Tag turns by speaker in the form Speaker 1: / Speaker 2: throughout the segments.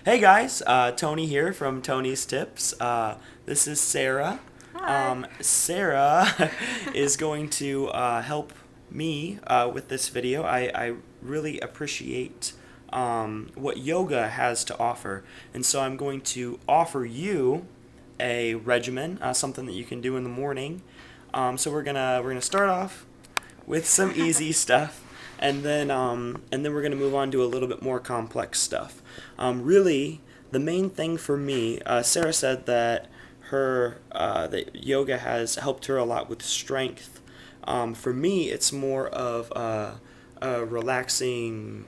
Speaker 1: Hey guys, Tony here from Tony's Tips. This is Sarah.
Speaker 2: Hi.
Speaker 1: Sarah is going to help me with this video. I really appreciate what yoga has to offer, and so I'm going to offer you a regimen, something that you can do in the morning. So we're gonna start off with some easy stuff, and then we're gonna move on to a little bit more complex stuff. Really, the main thing for me, Sarah said that that yoga has helped her a lot with strength. For me, it's more of a relaxing,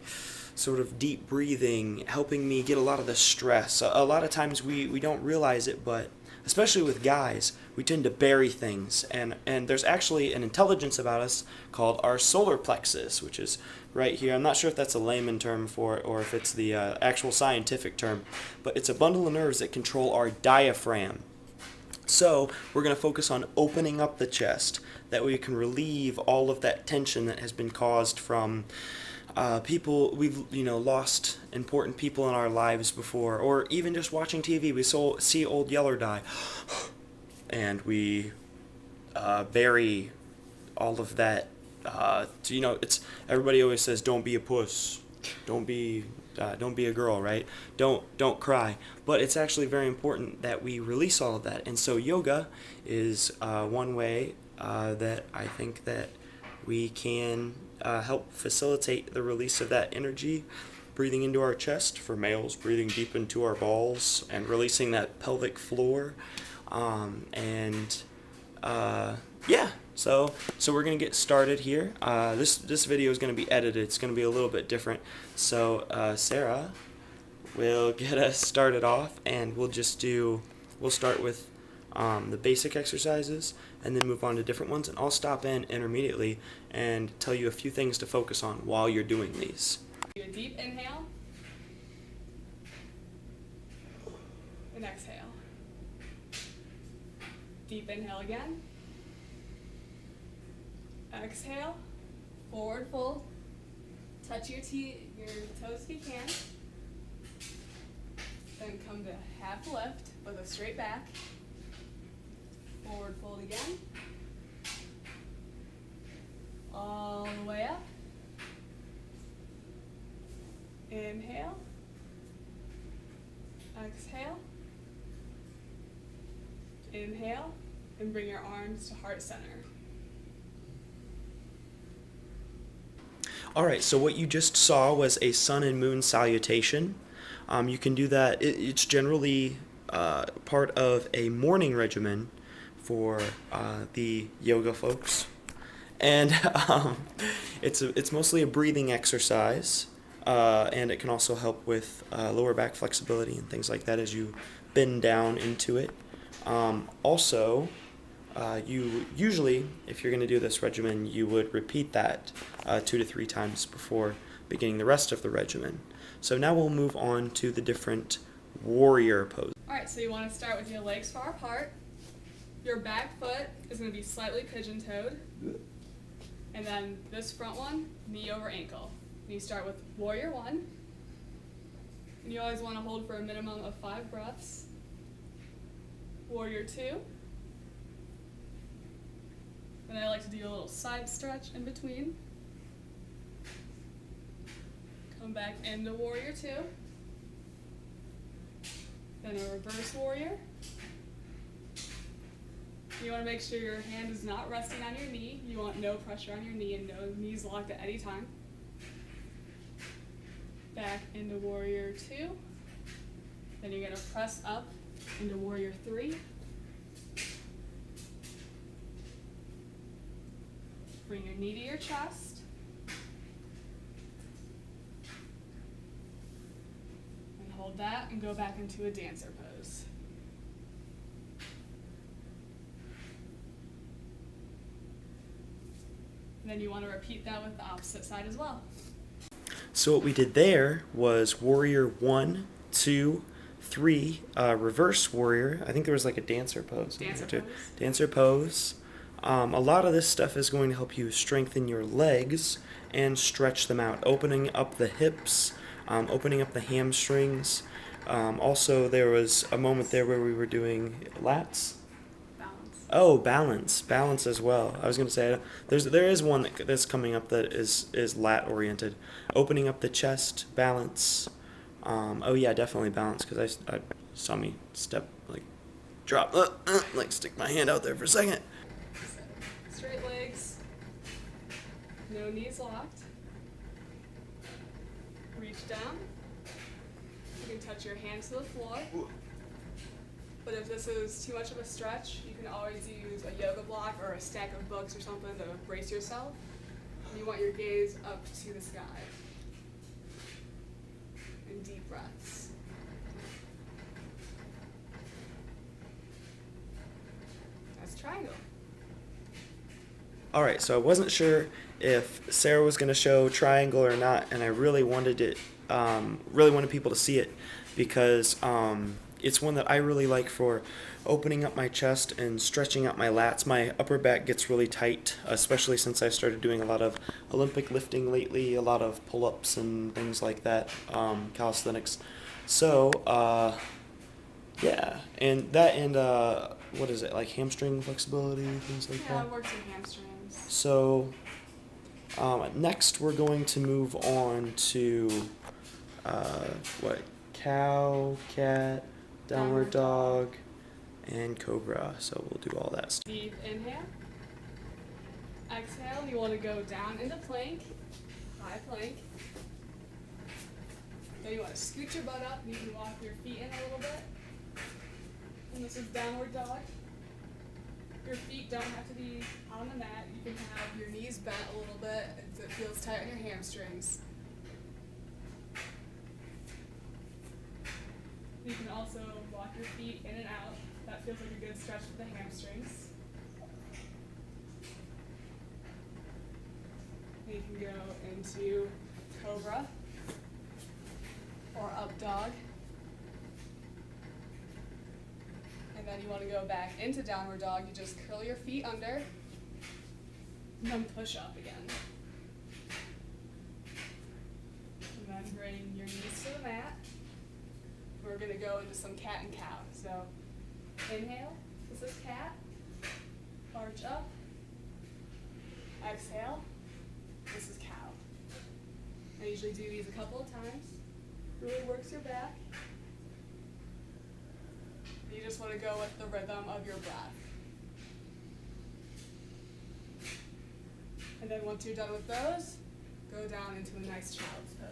Speaker 1: sort of deep breathing, helping me get a lot of the stress. A lot of times we don't realize it, but especially with guys, we tend to bury things, and there's actually an intelligence about us called our solar plexus, which is right here. I'm not sure if that's a layman term for it or if it's the actual scientific term, but it's a bundle of nerves that control our diaphragm. So we're going to focus on opening up the chest. That way we can relieve all of that tension that has been caused from people. We've lost important people in our lives before, or even just watching TV. We see Old Yeller die, and we bury all of that. It's everybody always says, "Don't be a puss, don't be a girl," right? Don't cry. But it's actually very important that we release all of that. And so yoga is one way that I think that we can help facilitate the release of that energy. Breathing into our chest for males, breathing deep into our balls and releasing that pelvic floor. And yeah, so we're gonna get started here. This video is gonna be edited. It's gonna be a little bit different. So Sarah will get us started off, and we'll start with the basic exercises, and then move on to different ones. And I'll stop in intermediately and tell you a few things to focus on while you're doing these.
Speaker 2: Do a deep inhale and exhale. Deep inhale again. Exhale. Forward fold. Touch your toes if you can. Then come to half lift with a straight back. Forward fold again. All the way up. Inhale. Exhale. Inhale. And bring your arms to heart center.
Speaker 1: Alright, so what you just saw was a sun and moon salutation. You can do that. It's generally part of a morning regimen for the yoga folks. And it's mostly a breathing exercise, and it can also help with lower back flexibility and things like that as you bend down into it. Also, you usually, if you're going to do this regimen, you would repeat that 2 to 3 times before beginning the rest of the regimen. So now we'll move on to the different warrior poses.
Speaker 2: Alright, so you want to start with your legs far apart. Your back foot is going to be slightly pigeon-toed. And then this front one, knee over ankle. And you start with warrior 1. And you always want to hold for a minimum of 5 breaths. Warrior 2. And I like to do a little side stretch in between. Come back into warrior 2. Then a reverse warrior. You want to make sure your hand is not resting on your knee. You want no pressure on your knee and no knees locked at any time. Back into warrior 2. Then you're going to press up into warrior 3. Bring your knee to your chest. And hold that and go back into a dancer pose. And then you want to repeat that with the opposite side as well.
Speaker 1: So what we did there was warrior 1, 2, 3, reverse warrior. I think there was like a dancer pose. Dancer pose. A lot of this stuff is going to help you strengthen your legs and stretch them out, opening up the hips, opening up the hamstrings, Also, there was a moment there where we were doing lats.
Speaker 2: Balance.
Speaker 1: Oh, balance as well. I was gonna say there is one that's coming up that is lat oriented, opening up the chest, balance. Oh yeah, definitely balance because I saw me step like drop like stick my hand out there for a second.
Speaker 2: So, straight legs, no knees locked. Reach down. You can touch your hands to the floor. But if this is too much of a stretch, you can always use a yoga block or a stack of books or something to brace yourself. And you want your gaze up to the sky. And deep breaths. That's triangle.
Speaker 1: All right, so I wasn't sure if Sarah was going to show triangle or not, and I really wanted people to see it because it's one that I really like for opening up my chest and stretching out my lats. My upper back gets really tight, especially since I started doing a lot of Olympic lifting lately, a lot of pull-ups and things like that, calisthenics. So, yeah, and what is it, like hamstring flexibility, things like
Speaker 2: Yeah,
Speaker 1: that?
Speaker 2: it works in hamstrings.
Speaker 1: So, next we're going to move on to, cow, cat, downward dog, and cobra. So we'll do all that stuff.
Speaker 2: Deep inhale. Exhale, you want to go down into plank, high plank. Then you want to scoot your butt up, and you can walk your feet in a little bit. And this is downward dog. Your feet don't have to be on the mat. You can have your knees bent a little bit if it feels tight on your hamstrings. You can also walk your feet in and out. That feels like a good stretch for the hamstrings. And you can go into cobra or up dog. And then you want to go back into downward dog. You just curl your feet under and then push up again. And then bring your knees to the mat. We're going to go into some cat and cow. So inhale, this is cat, arch up. Exhale, this is cow. I usually do these a couple of times. Really works your back. You just want to go with the rhythm of your breath. And then once you're done with those, go down into a nice child's pose.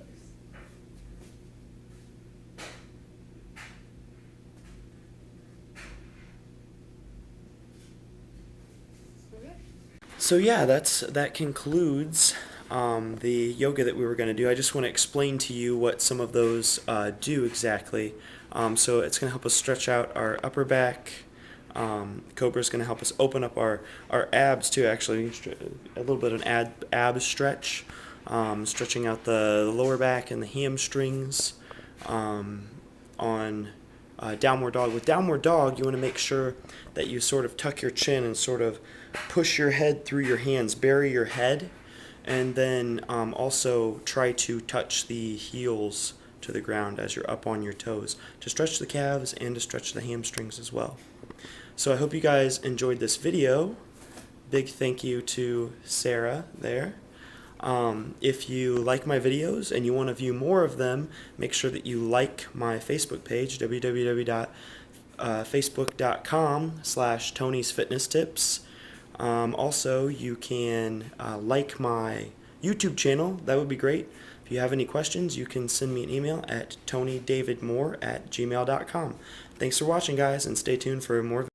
Speaker 1: So yeah, that concludes the yoga that we were going to do. I just want to explain to you what some of those do exactly. So it's going to help us stretch out our upper back. Cobra is going to help us open up our abs too, actually. A little bit of an ab stretch, stretching out the lower back and the hamstrings. On downward dog. With downward dog, you want to make sure that you sort of tuck your chin and sort of push your head through your hands, bury your head, and then also try to touch the heels to the ground as you're up on your toes to stretch the calves and to stretch the hamstrings as well. So I hope you guys enjoyed this video. Big thank you to Sarah there. If you like my videos and you want to view more of them, make sure that you like my Facebook page, www.facebook.com/Tony'sFitnessTips. Also, you can like my YouTube channel. That would be great. If you have any questions, you can send me an email at tonydavidmoore@gmail.com. Thanks for watching, guys, and stay tuned for more videos.